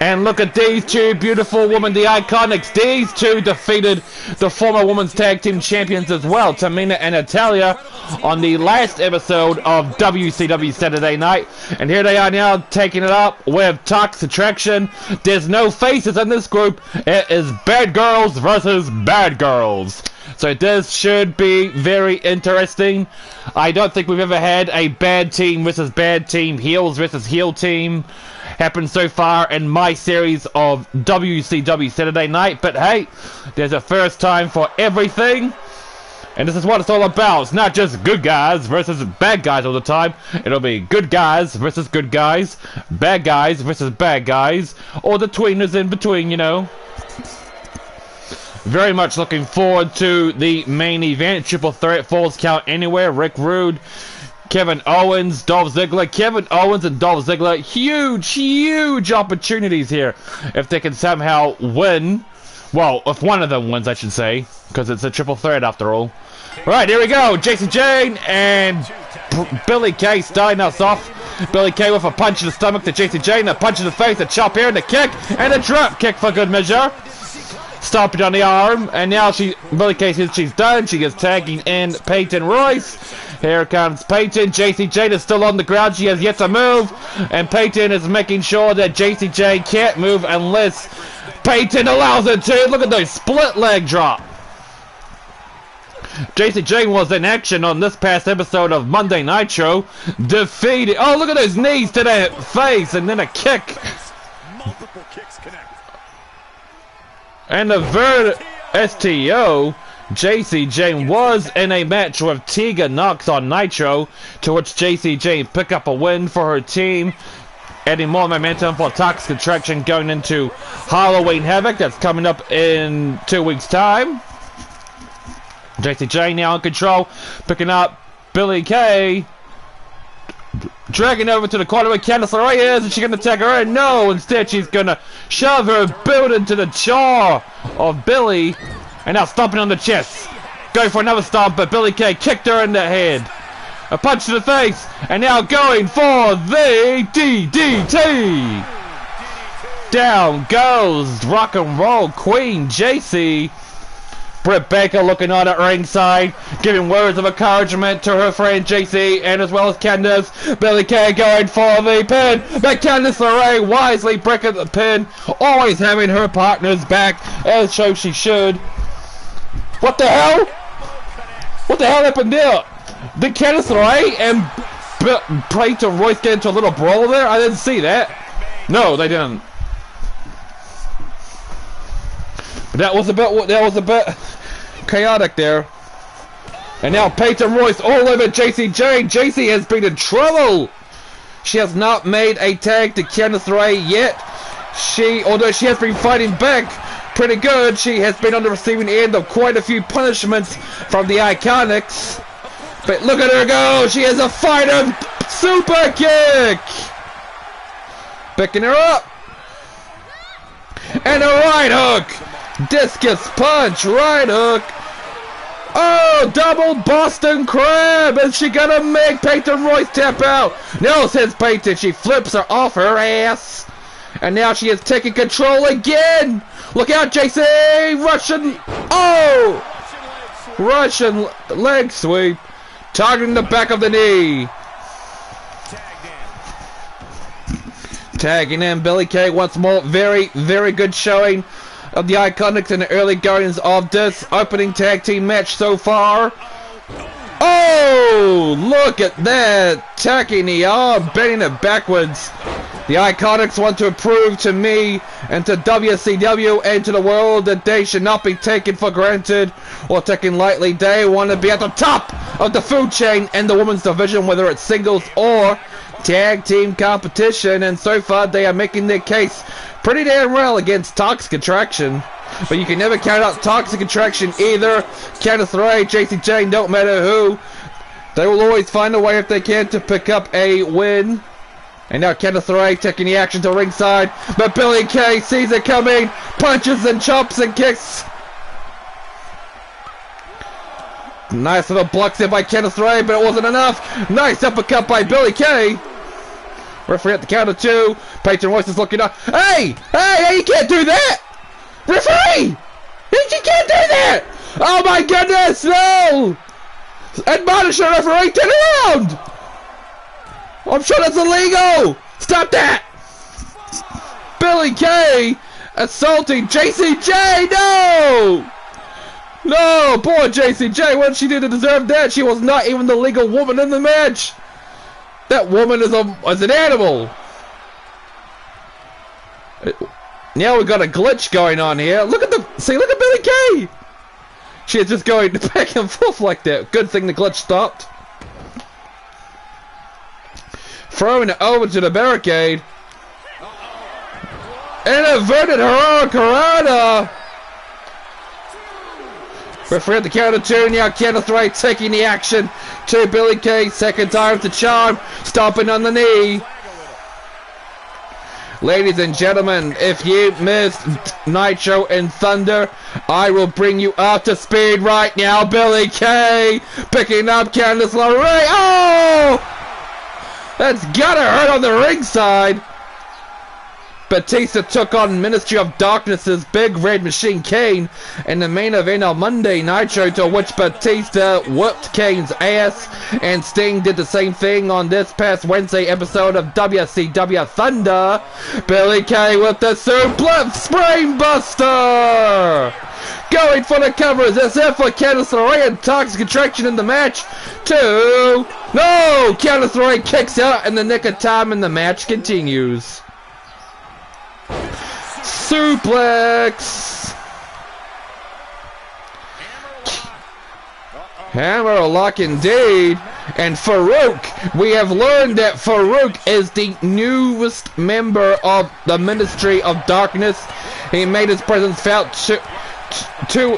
And look at these two beautiful women, the IIconics. These two defeated the former women's tag team champions as well, Tamina and Natalia, on the last episode of WCW Saturday Night. And here they are now taking it up with Toxic Attraction. There's no faces in this group. It is bad girls versus bad girls. So this should be very interesting. I don't think we've ever had a bad team versus bad team, heels versus heel team happen so far in my series of WCW Saturday Night. But hey, there's a first time for everything. And this is what it's all about. It's not just good guys versus bad guys all the time. It'll be good guys versus good guys, bad guys versus bad guys, or the tweeners in between, you know. Very much looking forward to the main event. Triple threat, Falls Count Anywhere, Rick Rude, Kevin Owens, Dolph Ziggler. Kevin Owens and Dolph Ziggler, huge opportunities here if they can somehow win. Well, if one of them wins, I should say, because it's a triple threat after all. Right, here we go. Jason Jane and Billy Kay starting us off. Billy Kay with a punch in the stomach to Jason Jane, a punch in the face, a chop here, and a kick, and a drop kick for good measure. Stomping on the arm, and now Billy Kay says she's done. She is tagging in Peyton Royce. Here comes Peyton. JC Jane is still on the ground. She has yet to move, and Peyton is making sure that JC Jane can't move unless Peyton allows it to. Look at those split leg drop. JC Jane was in action on this past episode of Monday Nitro. Defeated. Oh, look at those knees to the face, and then a kick. Multiple kicks connect. And the STO, JC Jane was in a match with Tegan Knox on Nitro, to which JC Jane picked up a win for her team, adding more momentum for Toxic Attraction going into Halloween Havoc. That's coming up in 2 weeks' time. JC Jane now in control, picking up Billy Kay, dragging over to the corner where Candice LeRae is. Is she going to tag her in? No, instead she's going to shove her boot into the jaw of Billy, and now stomping on the chest. Going for another stomp, but Billy Kay kicked her in the head. A punch to the face, and now going for the DDT. Down goes Rock and Roll Queen JC. Britt Baker looking on at ringside, giving words of encouragement to her friend JC, and as well as Candice. Billy Kay going for the pin, but Candice LeRae wisely breaking the pin, always having her partner's back, as so she should. What the hell? What the hell happened there? Did Candice LeRae and Peyton Royce get into a little brawl there? I didn't see that. No, they didn't. That was a bit chaotic there. And now Peyton Royce all over JC Jane. JC has been in trouble. She has not made a tag to Candice LeRae yet. Although she has been fighting back pretty good, she has been on the receiving end of quite a few punishments from the IIconics. But look at her go. She has a fighter super kick. Picking her up. And a right hook. Discus punch, right hook. Oh, double Boston Crab. Is she gonna make Peyton Royce tap out? No, says Peyton. She flips her off her ass. And now she is taking control again. Look out, JC. Russian leg sweep. Targeting the back of the knee. Tagging in Billy Kay once more. Very good showing of the IIconics in the early goings of this opening tag team match so far. Oh, look at that. Tacking the arm, bending it backwards. The IIconics want to prove to me and to WCW and to the world that they should not be taken for granted or taken lightly. They want to be at the top of the food chain in the women's division, whether it's singles or tag team competition, and so far they are making their case pretty damn well against Toxic Attraction. But you can never count out Toxic Attraction either. Candice LeRae, JC Jane, don't matter who, they will always find a way if they can to pick up a win. And now Candice LeRae taking the action to ringside, but Billy Kay sees it coming, punches and chops and kicks. Nice little blocks there by Candice LeRae, but it wasn't enough. Nice uppercut by Billy Kay. Referee at the count of 2. Peyton Royce is looking up. Hey! Hey! You can't do that! Referee! You can't do that! Oh my goodness! No! Admonish the referee! Turn around! I'm sure that's illegal! Stop that! Billie Kay assaulting JCJ! No! No! Poor JCJ! What did she do to deserve that? She was not even the legal woman in the match! That woman is an animal! Now we got a glitch going on here. Look at look at Billie Kay! She's just going back and forth like that. Good thing the glitch stopped. Throwing it over to the barricade. And inverted Hurricanrana. Referee at the count of 2. Now Kenneth Ray taking the action to Billie Kay. Second time to charm. Stomping on the knee. Ladies and gentlemen, if you missed Nitro and Thunder, I will bring you up to speed right now. Billie Kay picking up Candice LeRae. Oh! That's gotta hurt on the ringside. Batista took on Ministry of Darkness's Big Red Machine Kane in the main event on Monday Nitro, to which Batista whooped Kane's ass, and Sting did the same thing on this past Wednesday episode of WCW Thunder. Billie Kay with the suplex brainbuster! Going for the covers as if for Candice LeRae and Toxic Attraction in the match. 2. No! Candice LeRae kicks out in the nick of time and the match continues. Suplex! Hammer lock indeed. And Farouk, we have learned that Farouk is the newest member of the Ministry of Darkness. He made his presence felt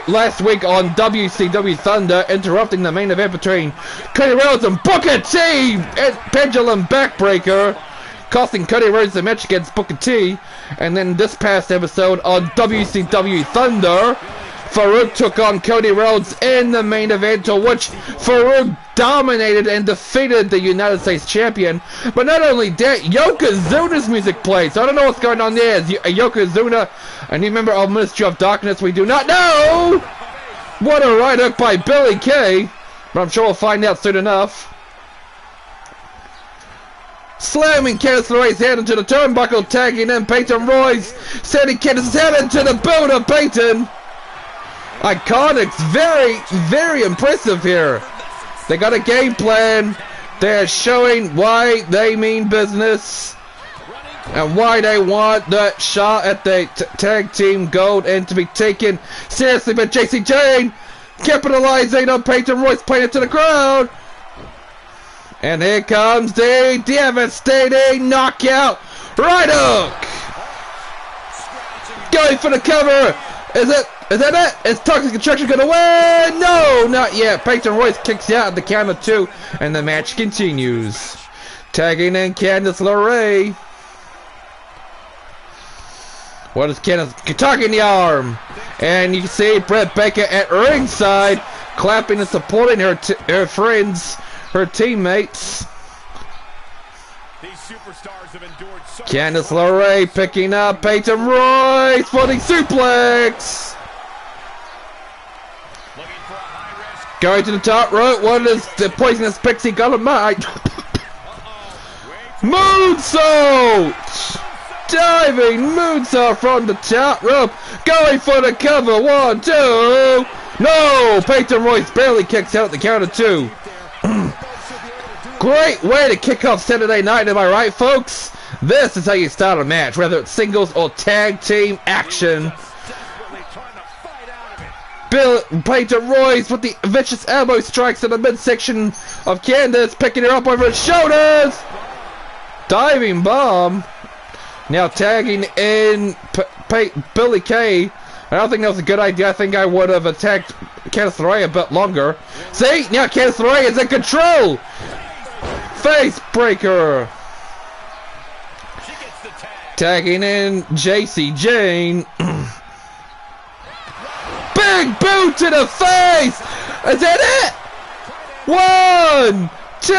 last week on WCW Thunder, interrupting the main event between Cody Rhodes and Booker T. Pendulum Backbreaker, costing Cody Rhodes the match against Booker T. And then this past episode on WCW Thunder, Farouk took on Cody Rhodes in the main event, to which Farouk dominated and defeated the United States Champion. But not only that, Yokozuna's music played. So I don't know what's going on there. Is Yokozuna a new member of Ministry of Darkness? We do not know! What a right hook by Billie Kay. But I'm sure we'll find out soon enough. Slamming Candice LeRae's head into the turnbuckle, tagging in Peyton Royce, sending Candice's head into the boot of Peyton. IIconics, very, very impressive here. They got a game plan. They're showing why they mean business and why they want that shot at the tag team gold and to be taken seriously. But JC Jane capitalizing on Peyton Royce, playing it to the crowd. And here comes the devastating knockout right hook. Going for the cover. Is that it? Is Toxic Attraction gonna win? No, not yet. Peyton Royce kicks out at the count of 2, and the match continues. Tagging in Candice LeRae. What is Candice talking the arm? And you can see Britt Baker at ringside, clapping and supporting her friends, her teammates. These superstars have endured so Candice LeRae picking up Peyton Royce for the suplex. Going to the top rope. What is the poisonous pixie got on my moonsault? Diving moonsault from the top rope. Going for the cover. 1, 2. No! Peyton Royce barely kicks out at the count of 2. Great way to kick off Saturday night, am I right, folks? This is how you start a match, whether it's singles or tag team action. Peyton Royce with the vicious elbow strikes in the midsection of Candice, picking her up over his shoulders. Diving bomb. Now tagging in Billie Kay. I don't think that was a good idea. I think I would have attacked Candice LeRae a bit longer. See? Now Candice LeRae is in control. Face breaker. Tagging in JC Jane. Big boot to the face! Is that it? 1, 2.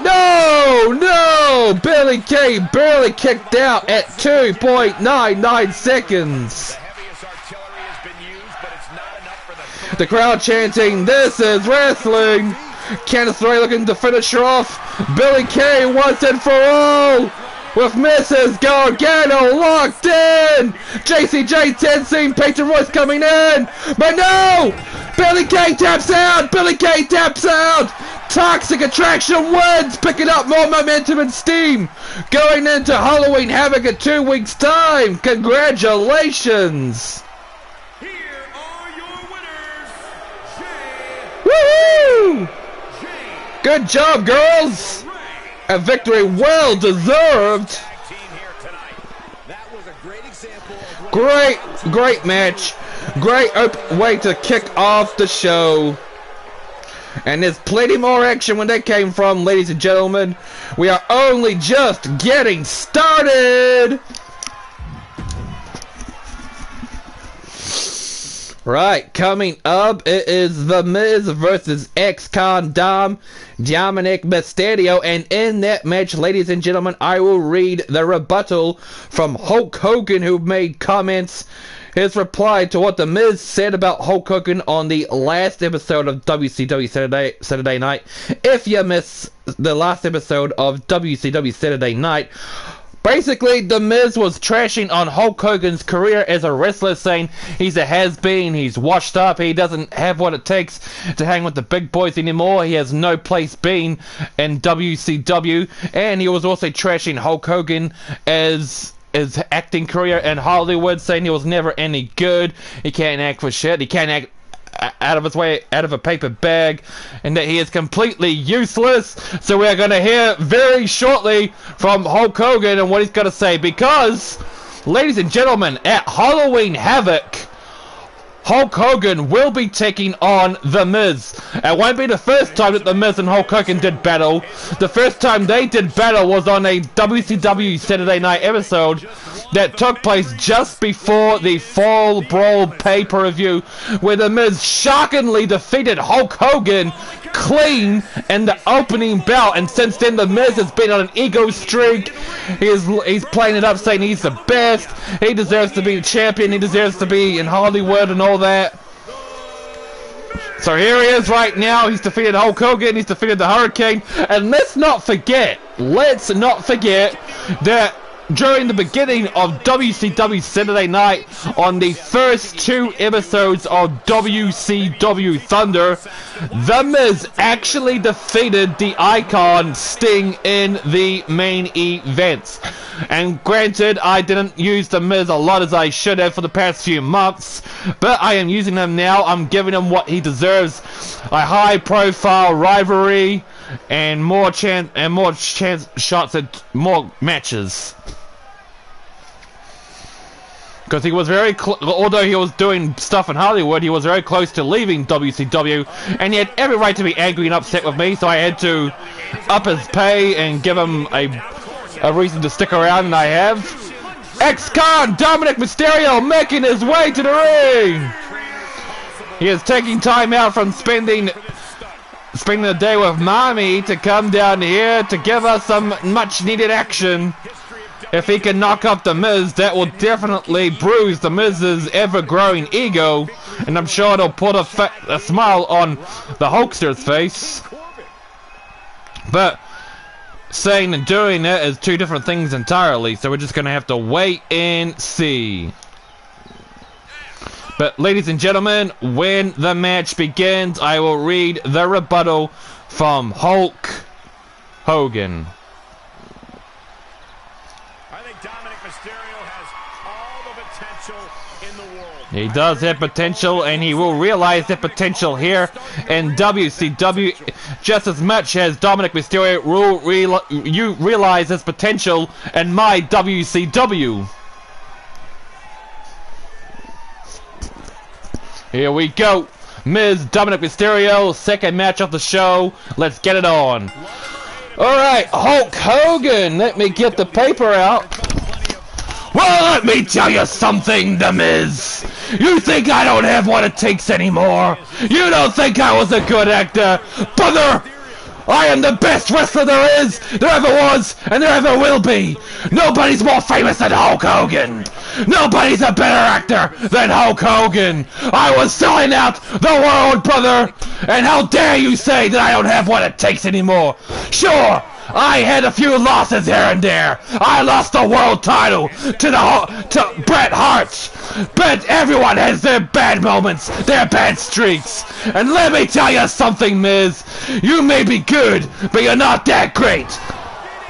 No. Billy Kay barely kicked out at 2.99 seconds. The crowd chanting, "This is wrestling." Candice LeRae looking to finish her off. Billy Kay once and for all, with Mrs. Gargano locked in. JCJ Tenzin, Peyton Royce coming in, but no! Billy Kay taps out. Toxic Attraction wins, picking up more momentum and steam going into Halloween Havoc in 2 weeks' time. Congratulations! Woohoo! Good job, girls! A victory well deserved. Great match. Great way to kick off the show. And there's plenty more action when that came from, ladies and gentlemen. We are only just getting started. Right, coming up, it is The Miz versus ex-con Dominik Mysterio, and in that match, ladies and gentlemen, I will read the rebuttal from Hulk Hogan, who made comments, his reply to what The Miz said about Hulk Hogan on the last episode of WCW Saturday Night. If you missed the last episode of WCW Saturday Night, basically, The Miz was trashing on Hulk Hogan's career as a wrestler, saying he's a has-been, he's washed up, he doesn't have what it takes to hang with the big boys anymore, he has no place being in WCW, and he was also trashing Hulk Hogan as his acting career in Hollywood, saying he was never any good, he can't act for shit, he can't act out of his way, out of a paper bag, and that he is completely useless. So we are going to hear very shortly from Hulk Hogan and what he's going to say, because, ladies and gentlemen, at Halloween Havoc, Hulk Hogan will be taking on The Miz. It won't be the first time that The Miz and Hulk Hogan did battle. The first time they did battle was on a WCW Saturday Night episode that took place just before the Fall Brawl pay-per-view, where The Miz shockingly defeated Hulk Hogan clean in the opening bout, and since then The Miz has been on an ego streak. He's playing it up, saying he's the best, he deserves to be the champion, he deserves to be in Hollywood and all that. So here he is right now, he's defeated Hulk Hogan, he's defeated the Hurricane, and let's not forget that during the beginning of WCW Saturday Night, on the first 2 episodes of WCW Thunder, The Miz actually defeated the Icon Sting in the main events. And granted, I didn't use The Miz a lot as I should have for the past few months, but I am using him now. I'm giving him what he deserves: a high-profile rivalry and more shots at more matches. Because he was although he was doing stuff in Hollywood, he was very close to leaving WCW, and he had every right to be angry and upset with me, so I had to up his pay and give him a reason to stick around, and I have. Ex-con Dominik Mysterio making his way to the ring! He is taking time out from spending the day with Mommy to come down here to give us some much-needed action. If he can knock up The Miz, that will definitely bruise The Miz's ever-growing ego, and I'm sure it'll put a smile on the Hulkster's face. But saying and doing it is 2 different things entirely, so we're just going to have to wait and see. But ladies and gentlemen, when the match begins, I will read the rebuttal from Hulk Hogan. He does have potential, and he will realize that potential here in WCW just as much as Dominik Mysterio will realize his potential in my WCW. Here we go. Miz, Dominik Mysterio, second match of the show. Let's get it on. Alright, Hulk Hogan. Let me get the paper out. Well, let me tell you something, The Miz. You think I don't have what it takes anymore? You don't think I was a good actor? Brother, I am the best wrestler there is, there ever was, and there ever will be. Nobody's more famous than Hulk Hogan. Nobody's a better actor than Hulk Hogan. I was selling out the world, brother. And how dare you say that I don't have what it takes anymore? Sure, I had a few losses here and there. I lost the world title to Bret Hart. But everyone has their bad moments, their bad streaks. And let me tell you something, Miz. You may be good, but you're not that great.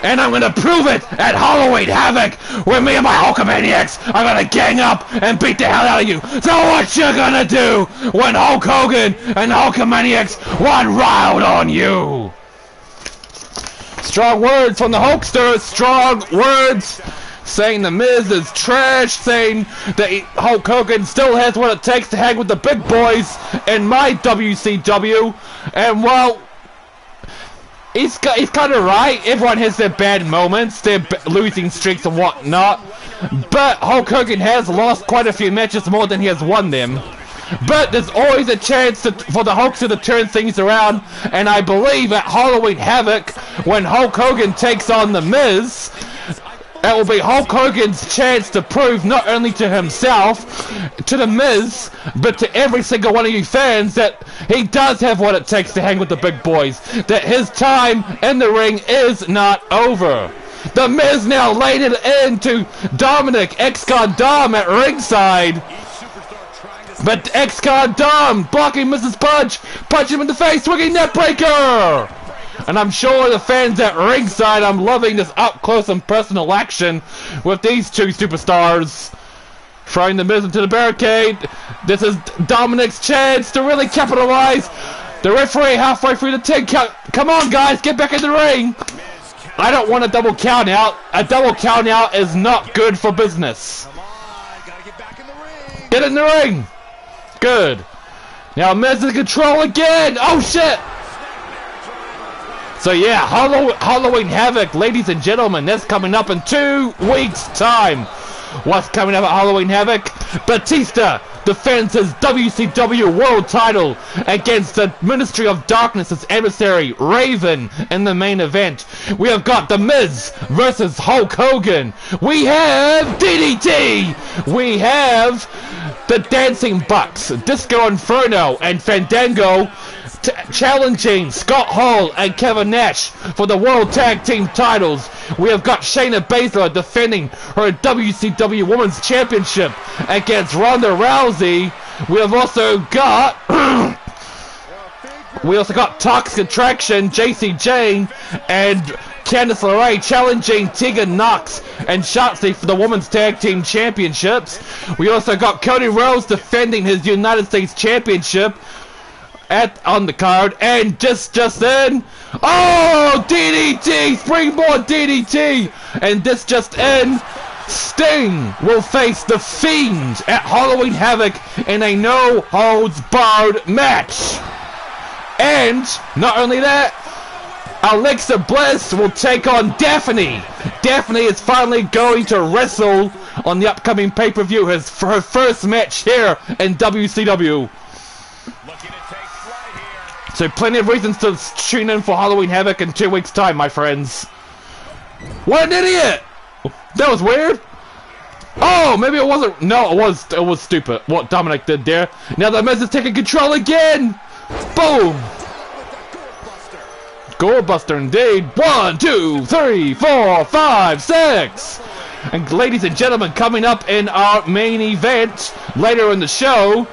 And I'm gonna prove it at Halloween Havoc, where me and my Hulkamaniacs are gonna gang up and beat the hell out of you. So what you gonna do when Hulk Hogan and Hulkamaniacs run wild on you? Strong words from the Hulkster, strong words saying the Miz is trash, saying that Hulk Hogan still has what it takes to hang with the big boys in my WCW. And well, he's kind of right. Everyone has their bad moments, their losing streaks and whatnot. But Hulk Hogan has lost quite a few matches more than he has won them. But there's always a chance for the Hulkster to turn things around. And I believe at Halloween Havoc, when Hulk Hogan takes on the Miz, it will be Hulk Hogan's chance to prove not only to himself, to the Miz, but to every single one of you fans that he does have what it takes to hang with the big boys. That his time in the ring is not over. The Miz now laid it into Dominik X-God Dom at ringside. But X-God Dom blocking Mrs. Punch, punch him in the face, swinging net breaker. And I'm sure the fans at ringside, I'm loving this up close and personal action with these two superstars. Throwing the Miz into the barricade. This is Dominik's chance to really capitalize. The referee halfway through the 10 count. Come on, guys, get back in the ring. I don't want a double count out. A double count out is not good for business. Get in the ring. Good. Now Miz in control again. Oh shit. So yeah, Halloween Havoc, ladies and gentlemen, that's coming up in 2 weeks' time. What's coming up at Halloween Havoc? Batista defends his WCW World Title against the Ministry of Darkness's adversary, Raven, in the main event. We have got The Miz versus Hulk Hogan. We have DDT. We have the Dancing Bucks, Disco Inferno, and Fandango challenging Scott Hall and Kevin Nash for the World Tag Team titles. We have got Shayna Baszler defending her WCW Women's Championship against Ronda Rousey. We have also got Toxic Attraction, JC Jane, and Candice LeRae challenging Tegan Knox and Shotzi for the Women's Tag Team Championships. We also got Cody Rhodes defending his United States Championship on the card, and just then, oh, DDT, springboard DDT, and this just in, Sting will face The Fiend at Halloween Havoc in a no-holds-barred match. And not only that, Alexa Bliss will take on Daphne. Daphne is finally going to wrestle on the upcoming pay-per-view, her first match here in WCW. So plenty of reasons to tune in for Halloween Havoc in 2 weeks' time, my friends. What an idiot! That was weird. Oh, maybe it wasn't. No, it was stupid what Dominik did there. Now the Miz is taking control again. Boom. Goldbuster indeed. 1, 2, 3, 4, 5, 6. And ladies and gentlemen, coming up in our main event later in the show,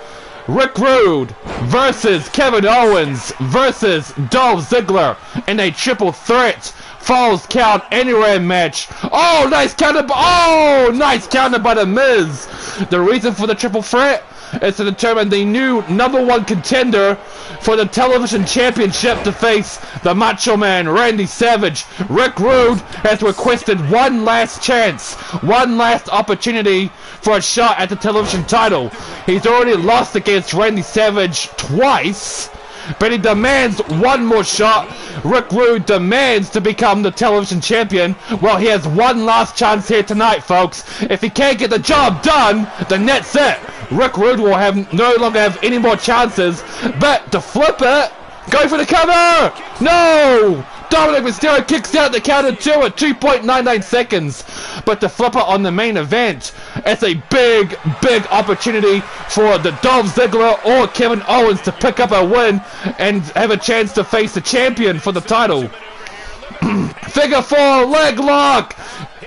Rick Rude versus Kevin Owens versus Dolph Ziggler in a triple threat Falls Count Anywhere match. Oh, nice counter! Oh, nice counter by the Miz. The reason for the triple threat is to determine the new #1 contender for the television championship to face the Macho Man Randy Savage. Rick Rude has requested one last chance, one last opportunity for a shot at the television title. He's already lost against Randy Savage twice, but he demands one more shot. Rick Rude demands to become the television champion. Well, he has one last chance here tonight, folks. If he can't get the job done, then that's it. Rick Rude will no longer have any more chances. But to flip it, Go for the cover! No! Dominik Mysterio kicks out the counter 2 at 2.99 seconds. But the flipper on the main event, it's a big, big opportunity for the Dolph Ziggler or Kevin Owens to pick up a win and have a chance to face the champion for the title. Figure 4 leg lock.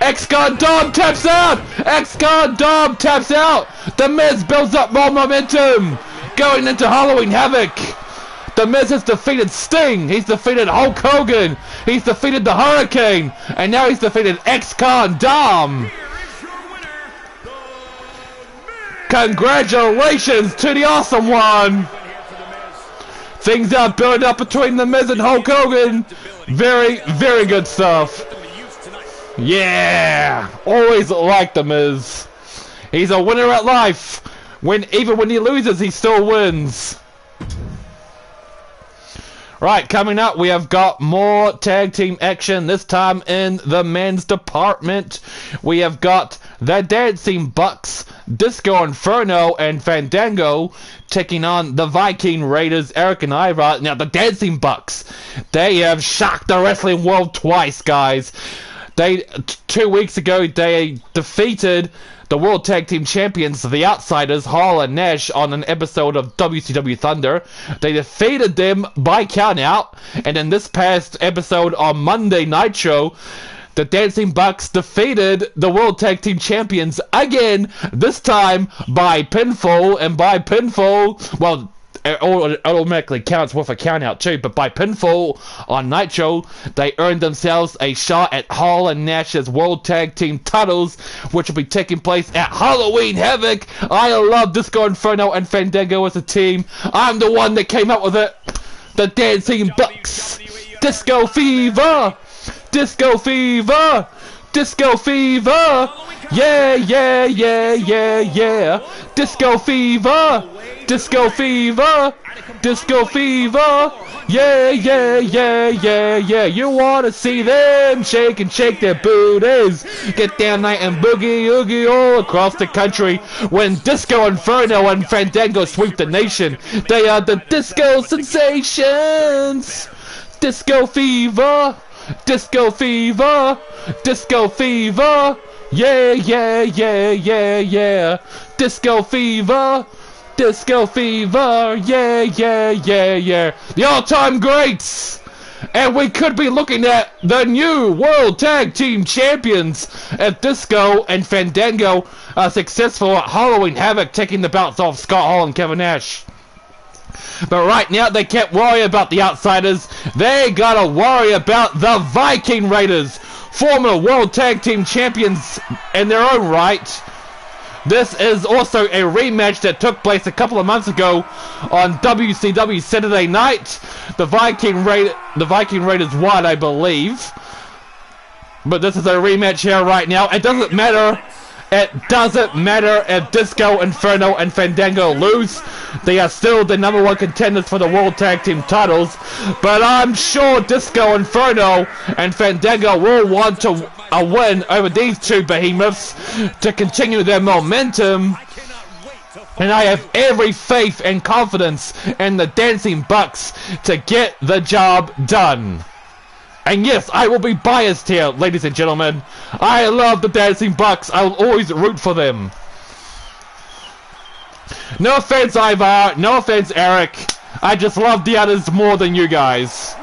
X-Gun Dom taps out. X-Gun Dom taps out. The Miz builds up more momentum going into Halloween Havoc. The Miz has defeated Sting. He's defeated Hulk Hogan. He's defeated the Hurricane. And now he's defeated X-Con Dom. Congratulations to the Awesome One. Things are building up between the Miz and Hulk Hogan. Very, very good stuff. Yeah. Always like the Miz. He's a winner at life. Even when he loses, he still wins. Right, coming up, we have got more tag team action, this time in the men's department. We have got the Dancing Bucks, Disco Inferno, and Fandango taking on the Viking Raiders, Eric and Ivar. Now, the Dancing Bucks, they have shocked the wrestling world twice, guys. 2 weeks ago, they defeated the World Tag Team Champions, the Outsiders, Hall and Nash, on an episode of WCW Thunder. They defeated them by countout, and in this past episode on Monday Nitro, the Dancing Bucks defeated the World Tag Team Champions again, this time by pinfall, and by pinfall, well, it automatically counts with a countout too, but by pinfall on Nitro, they earned themselves a shot at Hall and Nash's World Tag Team titles, which will be taking place at Halloween Havoc. I love Disco Inferno and Fandango as a team. I'm the one that came up with it. The Dancing Bucks. Disco Fever. Disco Fever. Disco Fever. Yeah, yeah, yeah, yeah, yeah. Disco Fever. Disco Fever. Disco Fever. Yeah, yeah, yeah, yeah, yeah. You wanna see them shake and shake their booties. Get down night and boogie oogie all across the country. When Disco Inferno and Fandango sweep the nation, they are the disco sensations. Disco Fever. Disco Fever. Disco Fever. Yeah, yeah, yeah, yeah, yeah. Disco Fever. Disco Fever, yeah, yeah, yeah, yeah. The all-time greats! And we could be looking at the new World Tag Team Champions if Disco and Fandango are successful at Halloween Havoc, taking the belts off Scott Hall and Kevin Nash. But right now, they can't worry about the Outsiders. They gotta worry about the Viking Raiders, former World Tag Team Champions in their own right. This is also a rematch that took place a couple of months ago on WCW Saturday Night. The Viking Raiders won, I believe. But this is a rematch here right now. It doesn't matter. It doesn't matter if Disco Inferno and Fandango lose. They are still the #1 contenders for the World Tag Team titles. But I'm sure Disco Inferno and Fandango will want a win over these two behemoths to continue their momentum. And I have every faith and confidence in the Dancing Bucks to get the job done. And yes, I will be biased here, ladies and gentlemen. I love the Dancing Bucks. I will always root for them. No offense, Ivar. No offense, Eric. I just love the others more than you guys.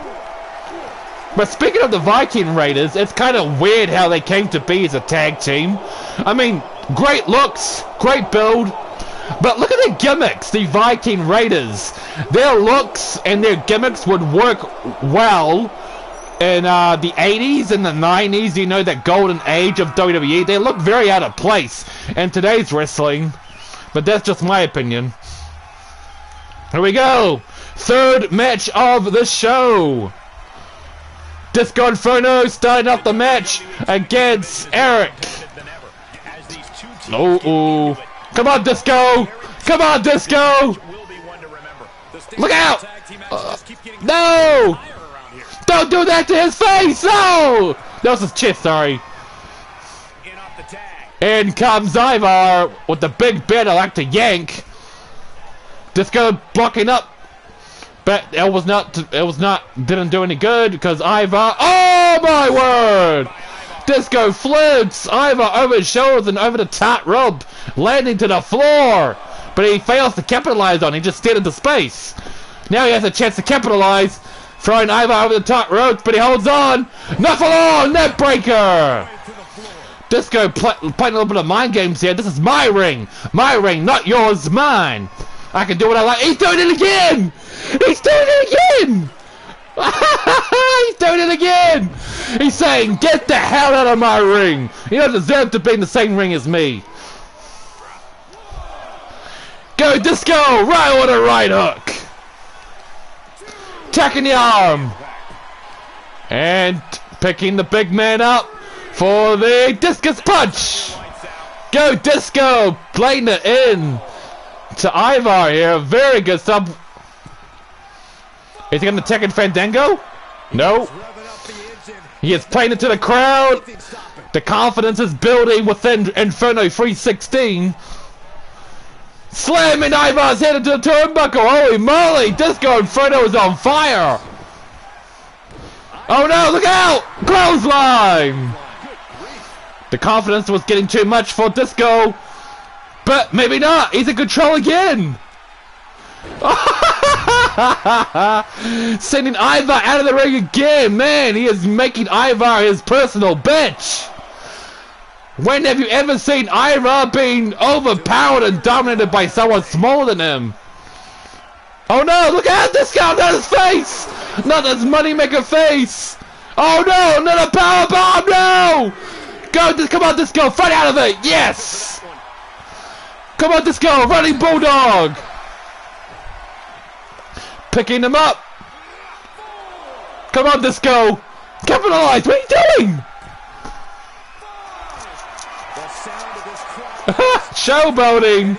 But speaking of the Viking Raiders, it's kind of weird how they came to be as a tag team. I mean, great looks, great build. But look at their gimmicks, the Viking Raiders. Their looks and their gimmicks would work well in the 80s and the 90s, you know, that golden age of WWE. They look very out of place in today's wrestling, but that's just my opinion. Here we go. Third match of the show. Disco Inferno starting off the match against Eric. Oh, come on, Disco. Come on, Disco. Look out. No. Don't do that to his face! No! That was his chest, sorry. In comes Ivar with the big bit I like to yank. Disco blocking up. But didn't do any good because Ivar, oh my word! Disco flips Ivar over his shoulders and over the top rope, landing to the floor. But he fails to capitalize on it, he just stayed into space. Now he has a chance to capitalize, throwing Ivar over the top rope, but he holds on. Knuckle on, net breaker! Disco playing a little bit of mind games here. This is my ring, not yours, mine. I can do what I like. He's doing it again! He's doing it again! He's doing it again! He's saying, get the hell out of my ring! You don't deserve to be in the same ring as me. Go Disco! Right on a right hook! Attacking the arm! And picking the big man up for the discus punch! Go Disco! Playing it in to Ivar here. Very good sub. Is he going to attack in Fandango? No. He is playing it to the crowd. The confidence is building within Inferno 316. Slamming Ivar's head into the turnbuckle. Holy moly. Disco Inferno is on fire. Oh no, look out. Clothesline. The confidence was getting too much for Disco. But maybe not. He's in control again. Sending Ivar out of the ring again. Man, he is making Ivar his personal bitch. When have you ever seen Ivar being overpowered and dominated by someone smaller than him? Oh no, look out, this guy, not his face! Not his moneymaker face! Oh no, not a power bomb, no! Go, come on, Disco, fight out of it, yes! Come on, Disco, running bulldog! Picking him up! Come on, Disco! Capitalize, what are you doing? Showboating!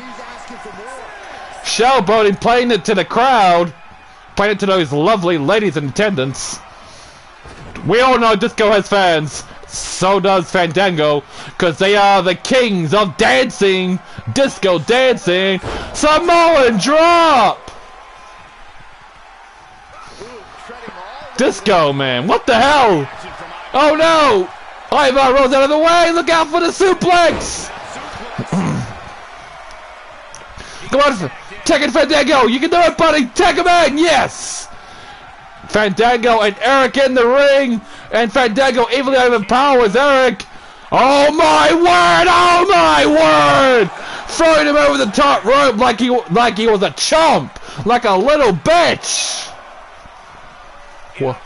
Showboating, playing it to the crowd. Playing it to those lovely ladies in attendance. We all know Disco has fans. So does Fandango. Because they are the kings of dancing. Disco dancing. Samoan drop! Disco, man. What the hell? Oh no! Ivar rolls out of the way. Look out for the suplex! Come on, take it, Fandango! You can do it, buddy! Take him in! Yes! Fandango and Eric in the ring, and Fandango evenly overpowers Eric. Oh my word! Oh my word! Throwing him over the top rope like he was a chump, like a little bitch. Well,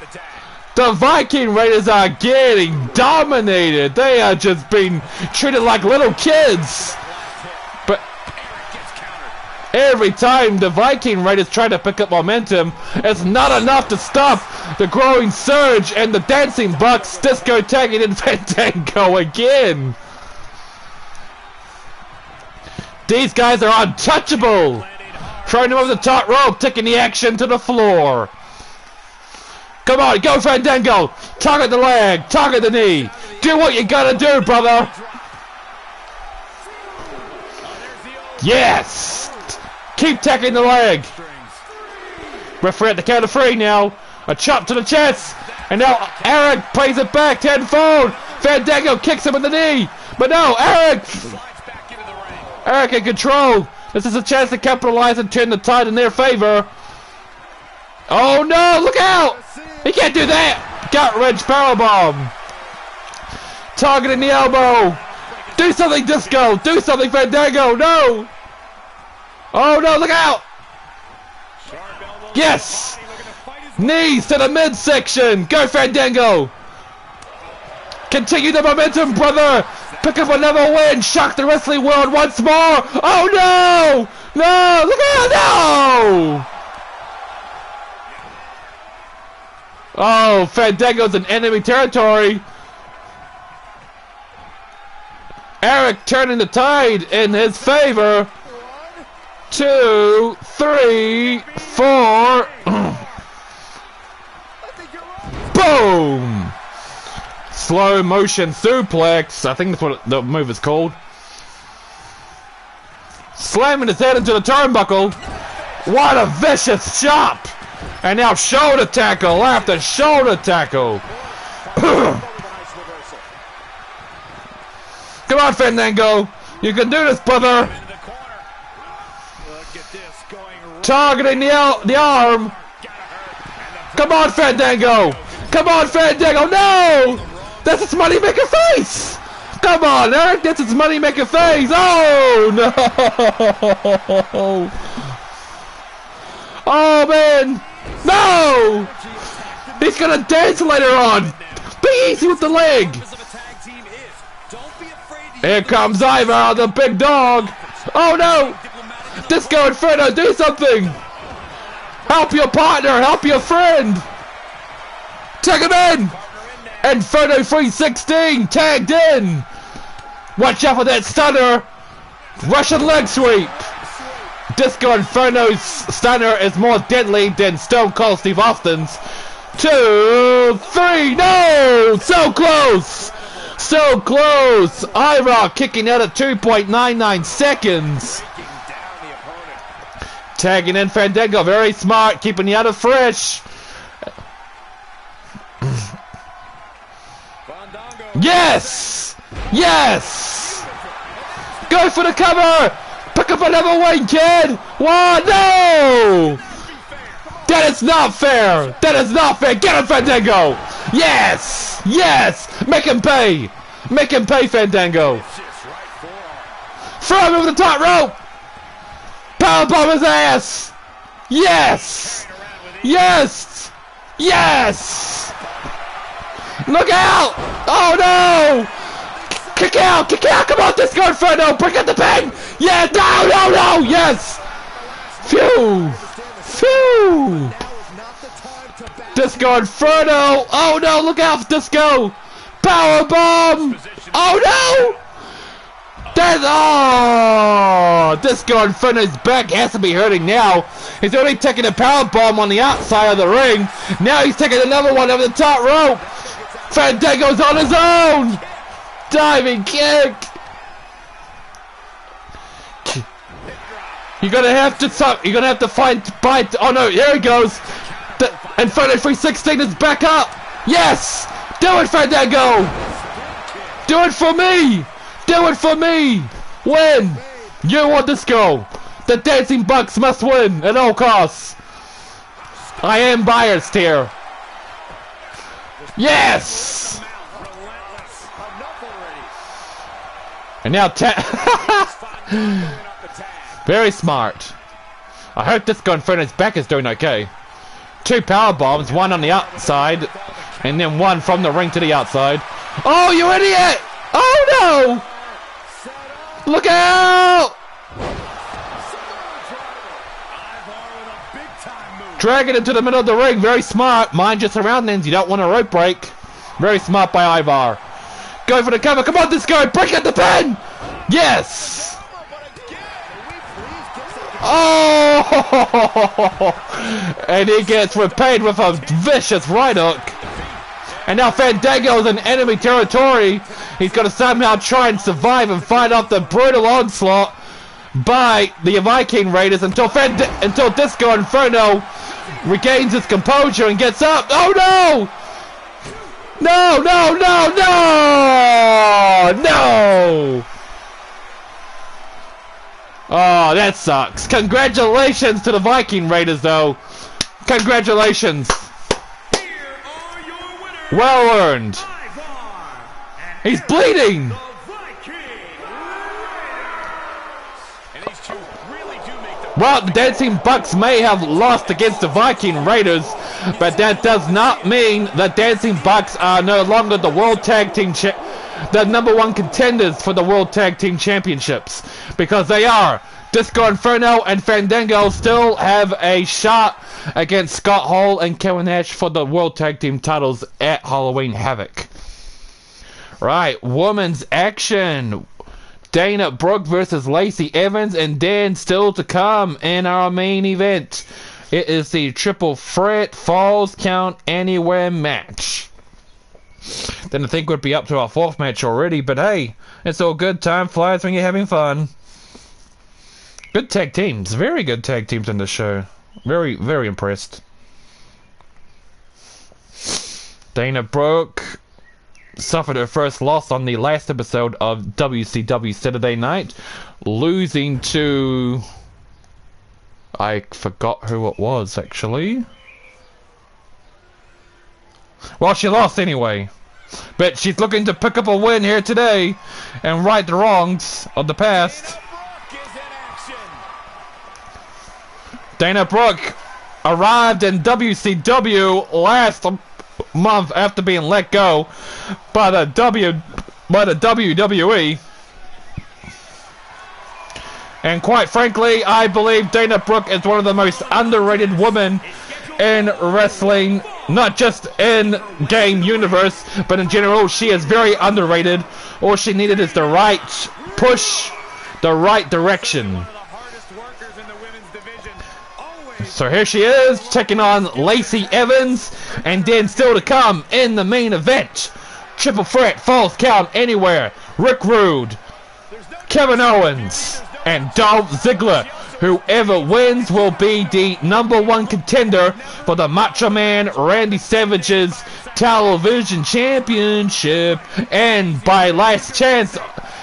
the Viking Raiders are getting dominated. They are just being treated like little kids. But every time the Viking Raiders try to pick up momentum, it's not enough to stop the growing surge and the Dancing Bucks. Disco tagging in Fandango again. These guys are untouchable. Throwing him over the top rope, taking the action to the floor. Come on, go Fandango! Target the leg, target the knee. Do what you gotta do, brother. Yes! Keep tagging the leg. Referee at the count of 3 now. A chop to the chest. And now Eric plays it back tenfold. Fandango kicks him in the knee. But no, Eric in control. This is a chance to capitalize and turn the tide in their favor. Oh no, look out! He can't do that! Gut-wrench powerbomb. Targeting the elbow. Do something, Disco! Do something, Fandango! No! Oh no, look out! Yes! Knees to the midsection! Go, Fandango! Continue the momentum, brother! Pick up another win! Shock the wrestling world once more! Oh no! No! Look out! No! Oh, Fandango's in enemy territory. Eric turning the tide in his favor. 2, 3, 4. Boom! Slow motion suplex. I think that's what the move is called. Slamming his head into the turnbuckle. What a vicious chop! And now shoulder tackle after shoulder tackle. Come on, Fandango. You can do this, brother. Targeting the arm. Come on, Fandango. Come on, Fandango. No! That's its money-maker face. Come on, Eric. That's its money-maker face. Oh, no. Oh, man. No! He's going to dance later on. Be easy with the leg. Here comes Ivar, the big dog. Oh, no. Disco Inferno, do something. Help your partner. Help your friend. Tag him in. Inferno 316 tagged in. Watch out for that stunner. Russian leg sweep. Disco Inferno's stunner is more deadly than Stone Cold Steve Austin's. 2, 3, no! So close! So close! Ira kicking out at 2.99 seconds. Tagging in Fandango, very smart, keeping the other fresh. Yes! Yes! Go for the cover! Pick up another win, kid! One, no! That is not fair! That is not fair! Get him, Fandango! Yes! Yes! Make him pay! Make him pay, Fandango! Throw him over the top rope! Powerbomb his ass! Yes! Yes! Yes! Look out! Oh no! Kick out! Kick out! Come on, Disco Inferno! Bring out the pin! Yeah! No! No! No! Yes! Phew! Phew! Disco Inferno! Oh no! Look out, Disco! Powerbomb! Oh no! That's Disco Inferno's back has to be hurting now. He's already taking a powerbomb on the outside of the ring. Now he's taking another one over the top rope. Fandango's on his own. Diving kick. You're gonna have to find. Oh no! Here he goes. Inferno 316 is back up. Yes. Do it, Fandango. Do it for me. Do it for me! Win! You want Disco! The Dancing Bucks must win at all costs! I am biased here! Yes! And now very smart. I hope Disco Inferno's back is doing okay. 2 power bombs, one on the outside, and then one from the ring to the outside. Oh, you idiot! Oh no! Look out! Drag it into the middle of the ring. Very smart. Mind your surroundings. You don't want a rope break. Very smart by Ivar. Go for the cover. Come on, Disco. Break out the pin. Yes. Oh! And he gets repaid with a vicious right hook. And now Fandango's in enemy territory. He's going to somehow try and survive and fight off the brutal onslaught by the Viking Raiders until Disco Inferno regains his composure and gets up. Oh no! No, no, no, no! No! Oh, that sucks. Congratulations to the Viking Raiders, though. Congratulations. Well earned. He's bleeding. Well, the Dancing Bucks may have lost against the Viking Raiders, but that does not mean the Dancing Bucks are no longer the World Tag Team the #1 contenders for the World Tag Team Championships, because they are. Disco Inferno and Fandango still have a shot against Scott Hall and Kevin Nash for the World Tag Team titles at Halloween Havoc. Right, women's action. Dana Brooke versus Lacey Evans, and then still to come in our main event. It is the Triple Threat Falls Count Anywhere match. Didn't think we'd be up to our 4th match already, but hey, it's all good. Time flies when you're having fun. Good tag teams. Very good tag teams in the show. Very, very impressed. Dana Brooke suffered her first loss on the last episode of WCW Saturday Night, losing to... I forgot who it was, actually. Well, she lost anyway. But she's looking to pick up a win here today and right the wrongs of the past. Dana Brooke arrived in WCW last month after being let go by the WWE. And quite frankly, I believe Dana Brooke is one of the most underrated women in wrestling, not just in game universe, but in general. She is very underrated. All she needed is the right push, the right direction. So here she is, taking on Lacey Evans, and then still to come in the main event, triple threat, falls count anywhere, Rick Rude, Kevin Owens, and Dolph Ziggler. Whoever wins will be the #1 contender for the Macho Man Randy Savage's television championship. And by last chance,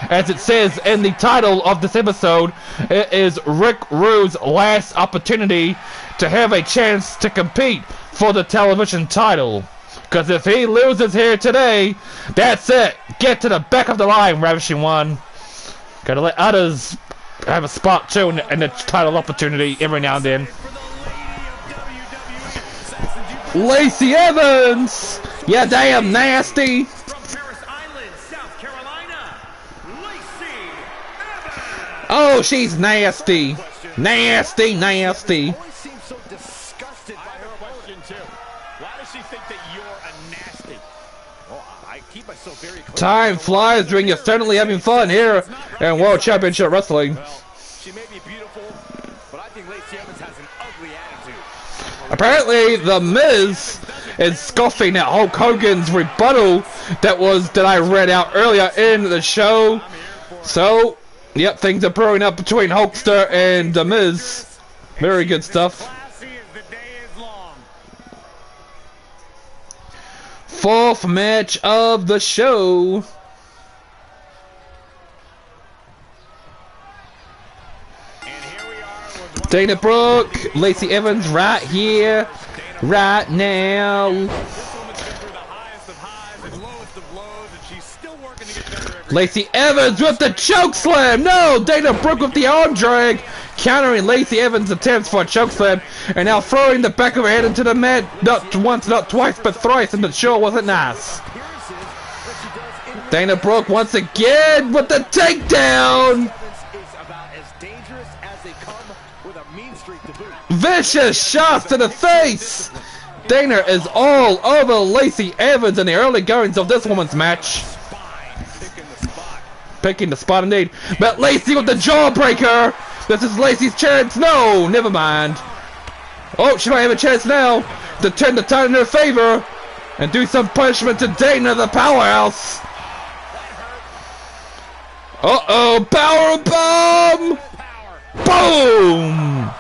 as it says in the title of this episode, it is Rick Rude's last opportunity to have a chance to compete for the television title. Because if he loses here today, that's it. Get to the back of the line, Ravishing One. Gotta let others have a spot too in the title opportunity every now and then. Lacey Evans! Yeah, damn nasty! Oh, she's nasty. Nasty, nasty. Time flies when you're certainly having fun here in World Championship Wrestling. She may be beautiful, but I think Lacey Evans has an ugly attitude. Apparently, The Miz is scoffing at Hulk Hogan's rebuttal that I read out earlier in the show. So, yep, things are brewing up between Hulkster and The Miz. Very good stuff. Fourth match of the show. Dana Brooke, Lacey Evans right here, right now. Lacey Evans with the choke slam. No, Dana Brooke with the arm drag, countering Lacey Evans' attempts for a choke slam, and now throwing the back of her head into the mat, not once, not twice, but thrice, and it sure wasn't nice. Dana Brooke once again with the takedown. Vicious shots to the face. Dana is all over Lacey Evans in the early goings of this woman's match. Picking the spot indeed. But Lacey with the jawbreaker. This is Lacey's chance. No, never mind. Oh, she might have a chance now to turn the tide in her favor and do some punishment to Dana, the powerhouse. Uh-oh, power bomb. Boom.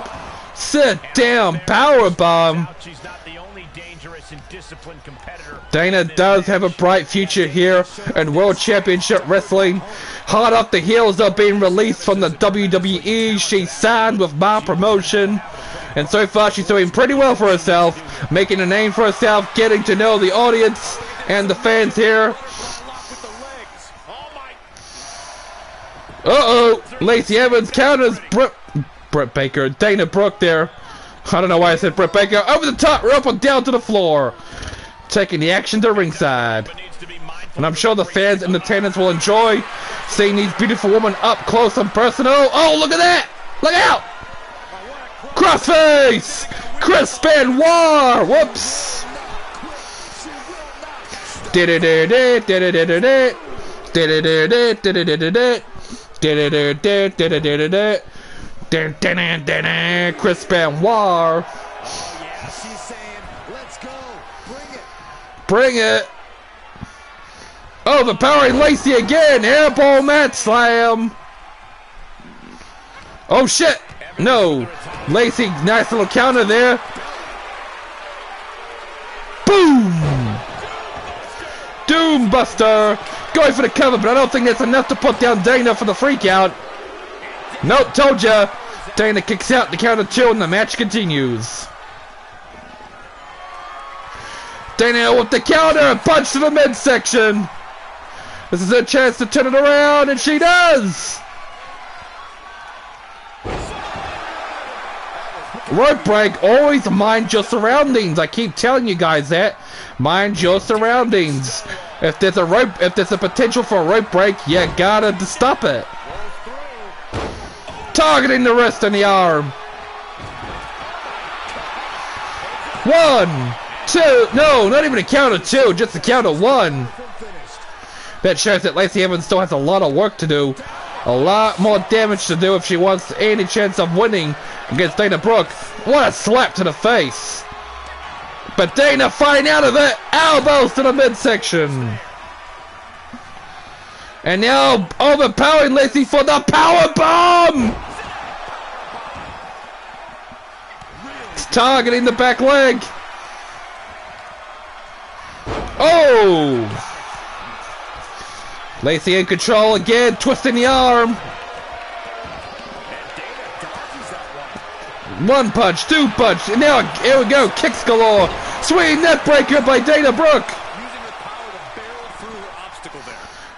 Sit down, powerbomb. Dana does have a bright future here in World Championship Wrestling. Hot off the heels of being released from the WWE, she signed with my promotion. And so far she's doing pretty well for herself, making a name for herself, getting to know the audience and the fans here. Uh-oh, Lacey Evans counters Britt Baker, Dana Brooke there. I don't know why I said Britt Baker. Over the top rope and down to the floor. Taking the action to ringside. And I'm sure the fans in attendance will enjoy seeing these beautiful women up close and personal. Oh, look at that! Look out! Crossface! Chris Benoit! Whoops! Chris Benoit. Bring it. Overpowering Lacey again. Airball mat slam. Oh shit. No. Lacey, nice little counter there. Boom. Buster. Going for the cover, but I don't think that's enough to put down Dana for the freak out. Nope, told ya. Dana kicks out the count of 2 and the match continues. Dana with the counter, a punch to the midsection. This is her chance to turn it around, and she does. Rope break, always mind your surroundings. I keep telling you guys that. Mind your surroundings. If there's a potential for a rope break, you gotta stop it. Targeting the wrist and the arm. 1, 2, no, not even a count of 2, just a count of 1. That shows that Lacey Evans still has a lot of work to do. A lot more damage to do if she wants any chance of winning against Dana Brooke. What a slap to the face. But Dana fighting out of it. Elbows to the midsection. And now overpowering Lacey for the power bomb. It's targeting the back leg. Oh! Lacey in control again, twisting the arm. 1 punch, 2 punch, and now here we go, kicks galore. Sweet net breaker by Dana Brooke.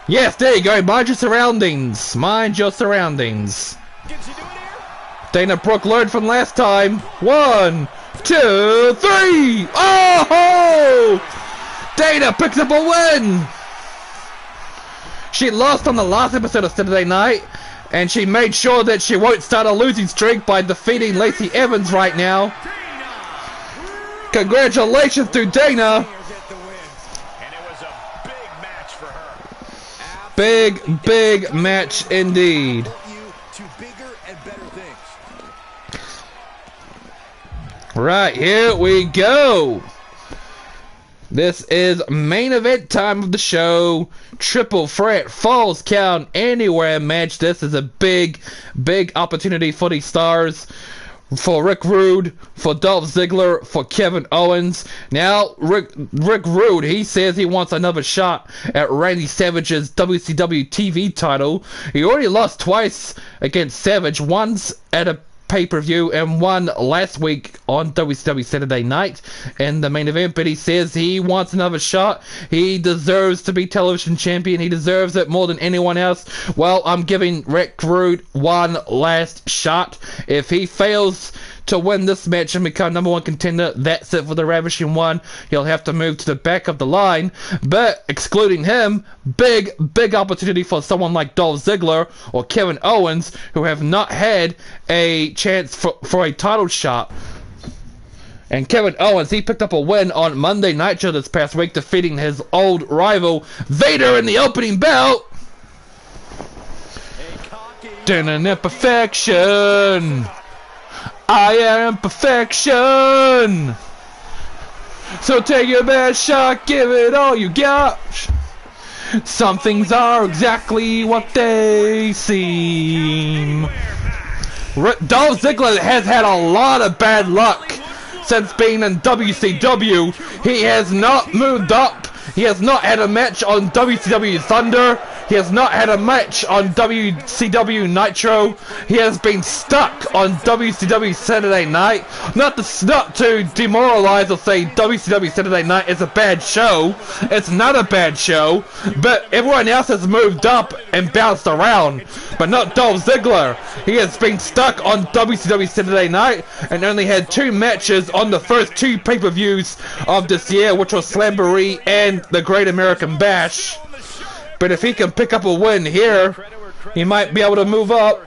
Yes, there you go. Mind your surroundings. Mind your surroundings. Dana Brooke learned from last time. 1, 2, 3. Oh! Dana picks up a win. She lost on the last episode of Saturday Night, and she made sure that she won't start a losing streak by defeating Lacey Evans right now. Congratulations to Dana. Big match indeed. Right, here we go. This is main event time of the show. Triple threat, falls count anywhere match. This is a big opportunity for these stars. For Rick Rude, for Dolph Ziggler, for Kevin Owens. Now, Rick Rude, he says he wants another shot at Randy Savage's WCW TV title. He already lost twice against Savage, once at a pay-per-view and one last week on WCW Saturday Night in the main event, but he says he wants another shot. He deserves to be television champion. He deserves it more than anyone else. Well, I'm giving Rick Rude one last shot. If he fails to win this match and become #1 contender, that's it for the Ravishing One. He'll have to move to the back of the line, but excluding him, big opportunity for someone like Dolph Ziggler or Kevin Owens, who have not had a chance for a title shot. And Kevin Owens, he picked up a win on Monday Night Show this past week, defeating his old rival Vader in the opening bout. Perfection. I am perfection. So take your best shot, give it all you got. Some things are exactly what they seem. Dolph Ziggler has had a lot of bad luck since being in WCW. He has not moved up. He has not had a match on WCW Thunder. He has not had a match on WCW Nitro. He has been stuck on WCW Saturday Night. Not to demoralize or say WCW Saturday Night is a bad show. It's not a bad show. But everyone else has moved up and bounced around. But not Dolph Ziggler. He has been stuck on WCW Saturday Night and only had 2 matches on the first 2 pay-per-views of this year, which was Slamboree and the Great American Bash. But if he can pick up a win here, he might be able to move up.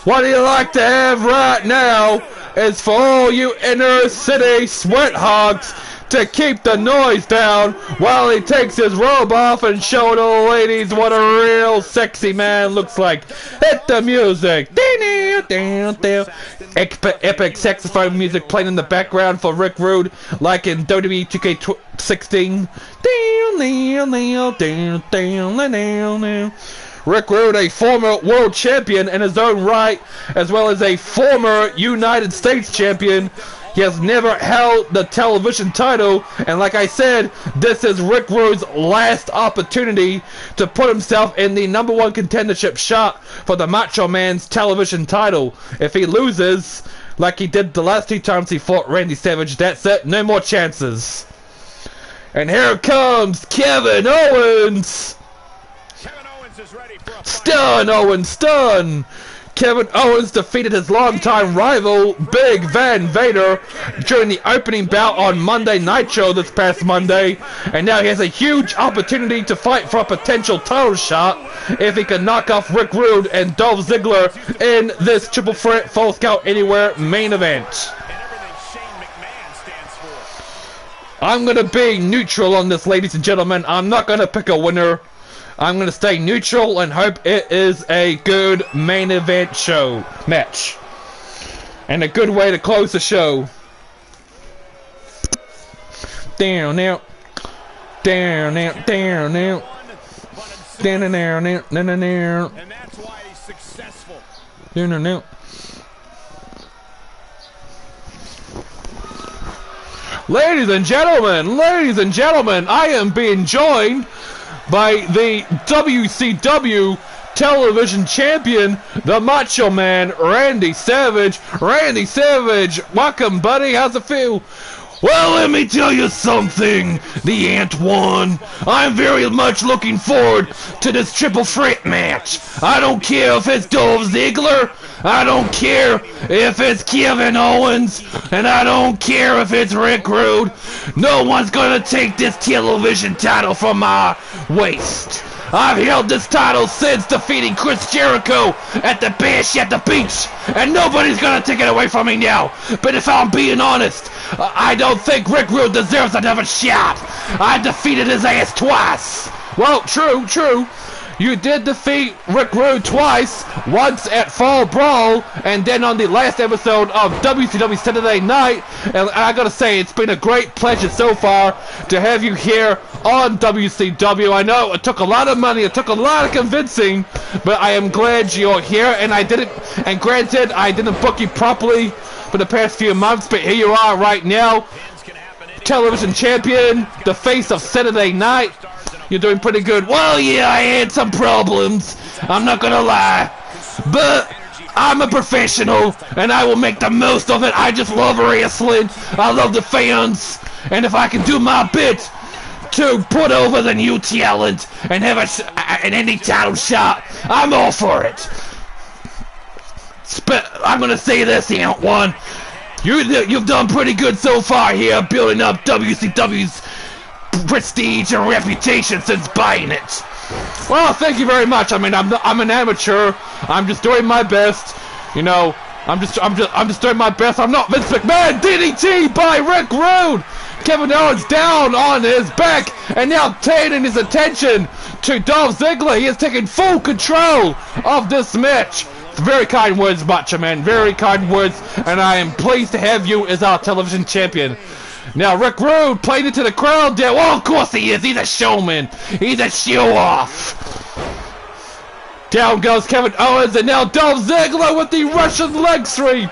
What do you like to have right now is for all you inner city sweat hogs to keep the noise down while he takes his robe off and showing all the ladies what a real sexy man looks like. Hit the music. Epic saxophone music playing in the background for Rick Rude, like in WWE 2K16. Rick Rude, a former world champion in his own right, as well as a former United States champion. He has never held the television title, and like I said, this is Rick Rude's last opportunity to put himself in the #1 contendership shot for the Macho Man's television title. If he loses, like he did the last 2 times he fought Randy Savage, that's it, no more chances. And here comes Kevin Owens! Kevin Owens is ready for a fight. Stun, Owens, stun! Kevin Owens defeated his longtime rival, Big Van Vader, during the opening bout on Monday Nitro this past Monday, and now he has a huge opportunity to fight for a potential title shot if he can knock off Rick Rude and Dolph Ziggler in this Triple Threat Falls Count Anywhere main event. I'm gonna be neutral on this, ladies and gentlemen. I'm not gonna pick a winner. I'm gonna stay neutral and hope it is a good main event match. And a good way to close the show. Down now. Down now. Down now. Down now. Down now. And that's why he's successful. Down now. Ladies and gentlemen, I am being joined by the WCW television champion, the Macho Man, Randy Savage. Randy Savage, welcome, buddy. How's it feel? Well, let me tell you something, the Ant won. I'm very much looking forward to this triple threat match. I don't care if it's Dolph Ziggler, I don't care if it's Kevin Owens, and I don't care if it's Rick Rude. No one's gonna take this television title from my waist. I've held this title since defeating Chris Jericho at the Bash at the Beach, and nobody's gonna take it away from me now. But if I'm being honest, I don't think Rick Rude deserves another shot. I defeated his ass twice. Well, true. You did defeat Rick Rude twice, once at Fall Brawl, and then on the last episode of WCW Saturday Night. And I gotta say, it's been a great pleasure so far to have you here on WCW. I know it took a lot of money, it took a lot of convincing, but I am glad you're here. And granted, I didn't book you properly for the past few months, but here you are right now, television champion, the face of Saturday Night. You're doing pretty good. Well, yeah, I had some problems, I'm not gonna lie, but I'm a professional, and I will make the most of it. I just love wrestling, I love the fans, and if I can do my bit to put over the new talent and have an indie title shot, I'm all for it. I'm gonna say this, Ant One, you've done pretty good so far here, building up WCW's prestige and reputation since buying it. Well, thank you very much. I mean, I'm an amateur. I'm just doing my best. You know, I'm just doing my best. I'm not Vince McMahon. DDT by Rick Rude. Kevin Owens down on his back, and now turning his attention to Dolph Ziggler. He is taking full control of this match. Very kind words, Macho Man. Very kind words, and I am pleased to have you as our television champion. Now, Rick Rude played into the crowd there. Well, of course he is. He's a showman. He's a show-off. Down goes Kevin Owens, and now Dolph Ziggler with the Russian leg sweep.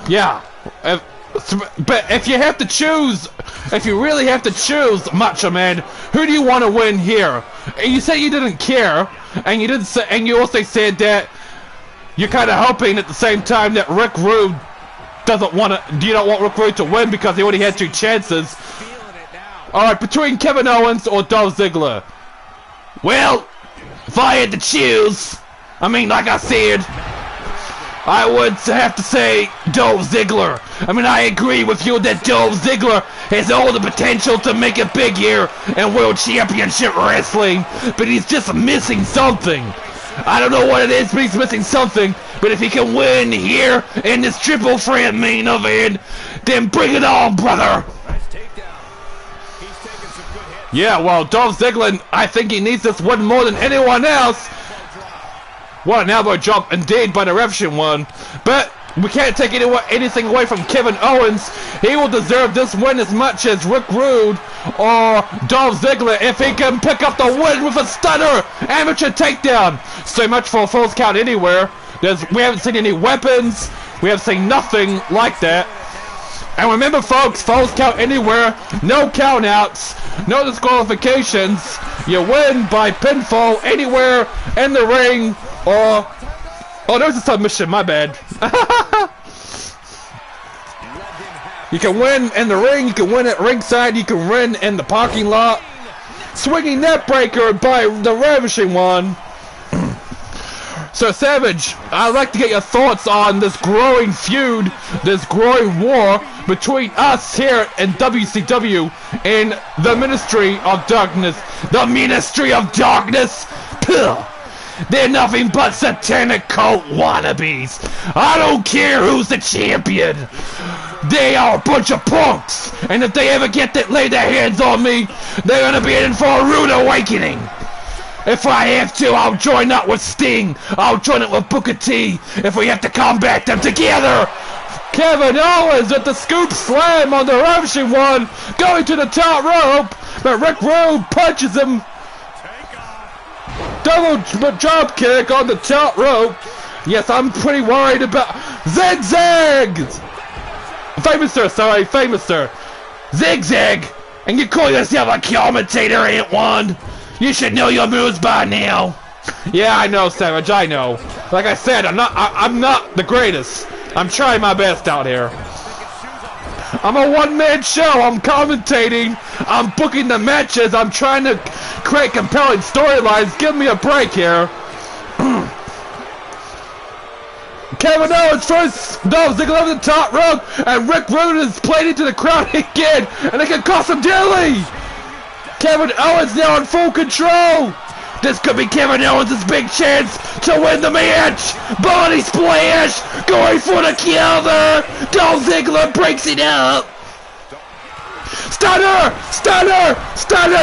Yeah. But if you have to choose, if you really have to choose, Macho Man, who do you want to win here? You said you didn't care, and you didn't say, and you also said that you're kind of hoping at the same time that Rick Rude you don't want Rick Rude to win because he already had 2 chances. Alright, between Kevin Owens or Dolph Ziggler? Well, if I had to choose, I mean, like I said, I would have to say Dolph Ziggler. I mean, I agree with you that Dolph Ziggler has all the potential to make it big here in World Championship Wrestling, but he's just missing something. I don't know what it is, but he's missing something. But if he can win here in this triple threat main event, then bring it on, brother. Yeah, well, Dolph Ziggler, I think he needs this win more than anyone else. What an elbow drop indeed by the Revolution one. But we can't take anything away from Kevin Owens. He will deserve this win as much as Rick Rude or Dolph Ziggler if he can pick up the win with a stunner amateur takedown. So much for a Falls Count Anywhere. We haven't seen any weapons. We have seen nothing like that. And remember, folks, falls count anywhere, no countouts, no disqualifications. You win by pinfall anywhere in the ring, or... Oh, there's a submission, my bad. You can win in the ring, you can win at ringside, you can win in the parking lot. Swinging net breaker by the Ravishing One. So Savage, I'd like to get your thoughts on this growing feud, this growing war between us here in WCW and the Ministry of Darkness. The Ministry of Darkness? Puh. They're nothing but satanic cult wannabes. I don't care who's the champion. They are a bunch of punks. And if they ever lay their hands on me, they're gonna be in for a rude awakening. If I have to, I'll join up with Sting. I'll join up with Booker T if we have to combat them together. Kevin Owens with the scoop slam on the Ravishing One, going to the top rope, but Rick Rude punches him. Double drop kick on the top rope. Yes, I'm pretty worried about Zigzag. Famouser. Zigzag. And you call yourself a commentator, ain't one? You should know your moves by now. Yeah, I know, Savage, I know. Like I said, I'm not the greatest. I'm trying my best out here. I'm a one-man show. I'm commentating. I'm booking the matches. I'm trying to create compelling storylines. Give me a break here. Kevin Owens first. Dolph Ziggler over the top rope, and Rick Rude is played into the crowd again, and it can cost him dearly. Kevin Owens now in full control. This could be Kevin Owens' big chance to win the match. Body splash, going for the cover. Dolph Ziggler breaks it up. Stunner!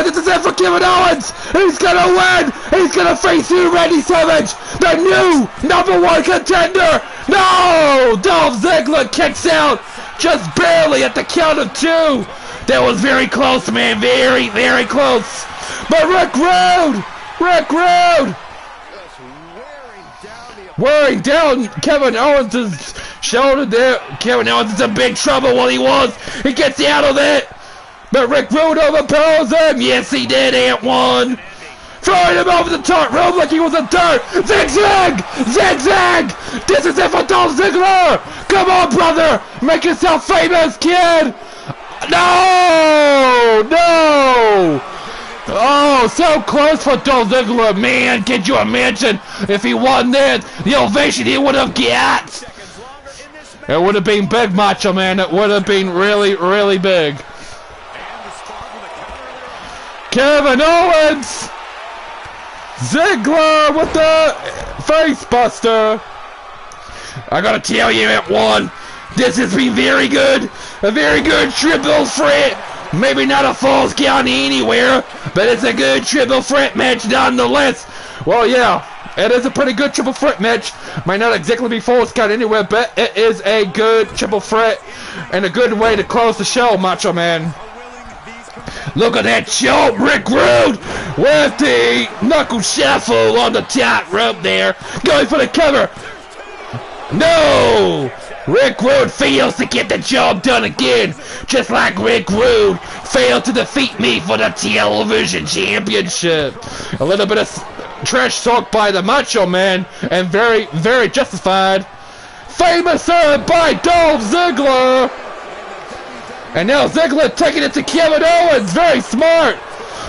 This is it for Kevin Owens. He's gonna win. He's gonna face you, Randy Savage, the new #1 contender. No! Dolph Ziggler kicks out just barely at the count of 2. That was very close, man. Very, very close. But Rick Rude! Wearing down Kevin Owens' shoulder there. Kevin Owens is in big trouble while he gets out of it. But Rick Rude overpowers him. Yes, he did, Ant One. Throwing him over the top rope like he was a dirt. Zigzag! This is it for Dolph Ziggler. Come on, brother. Make yourself famous, kid. No! Oh, so close for Dolph Ziggler, man. Can you imagine if he won that? The ovation he would have got. It would have been big, Macho Man. It would have been really, really big. Kevin Owens! Ziggler with the face buster. I gotta tell you, Ant One, this has been very good. A very good triple threat. Maybe not a Falls Count anywhere, but it's a good triple threat match nonetheless. Well, yeah, it is a pretty good triple threat match. Might not exactly be Falls Count anywhere, but it is a good triple threat and a good way to close the show, Macho Man. Look at that choke, Rick Rude with the knuckle shuffle on the top rope there. Going for the cover. No! Rick Rude fails to get the job done again, just like Rick Rude failed to defeat me for the television championship. A little bit of trash talk by the Macho Man, and very, very justified. Famous by Dolph Ziggler. And now Ziggler taking it to Kevin Owens. Very smart.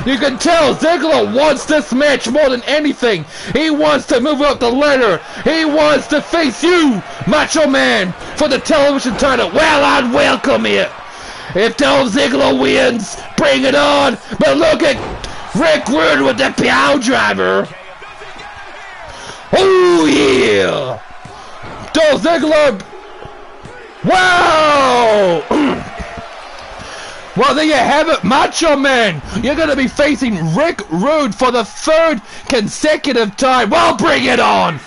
You can tell Ziggler wants this match more than anything. He wants to move up the ladder. He wants to face you, Macho Man, for the television title. Well, I'd welcome it. If Dolph Ziggler wins, bring it on. But look at Rick Rude with the power driver. Oh, yeah. Dolph Ziggler. Wow. Well, there you have it, Macho Man. You're going to be facing Rick Rude for the 3rd consecutive time. Well, bring it on.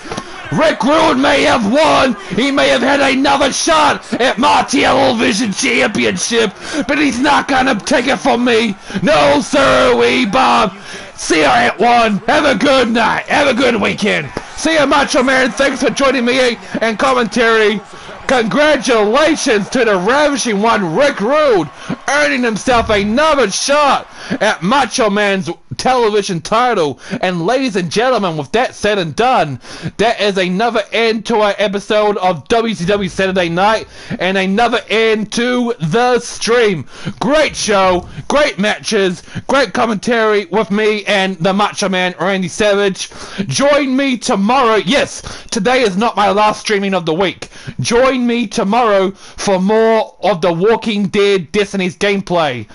Rick Rude may have won. He may have had another shot at my television championship, but he's not going to take it from me. No, sir, Bob. See you at 1. Have a good night. Have a good weekend. See you, Macho Man. Thanks for joining me and commentary. Congratulations to the ravishing one, Rick Rude, earning himself another shot at Macho Man's television title. And ladies and gentlemen, with that said and done, that is another end to our episode of WCW Saturday Night, and another end to the stream. Great show, great matches, great commentary with me and the Macho Man Randy Savage. Join me tomorrow. Yes, today is not my last streaming of the week. Join me tomorrow for more of the Walking Dead Destiny's gameplay.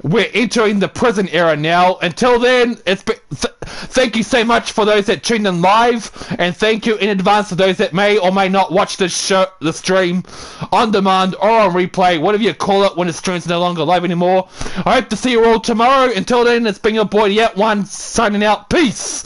We're entering the prison era now. Until then, thank you so much for those that tuned in live, and thank you in advance to those that may or may not watch the stream on demand or on replay, whatever you call it when the stream's no longer live anymore. I hope to see you all tomorrow. Until then, it's been your boy Yet One signing out. Peace.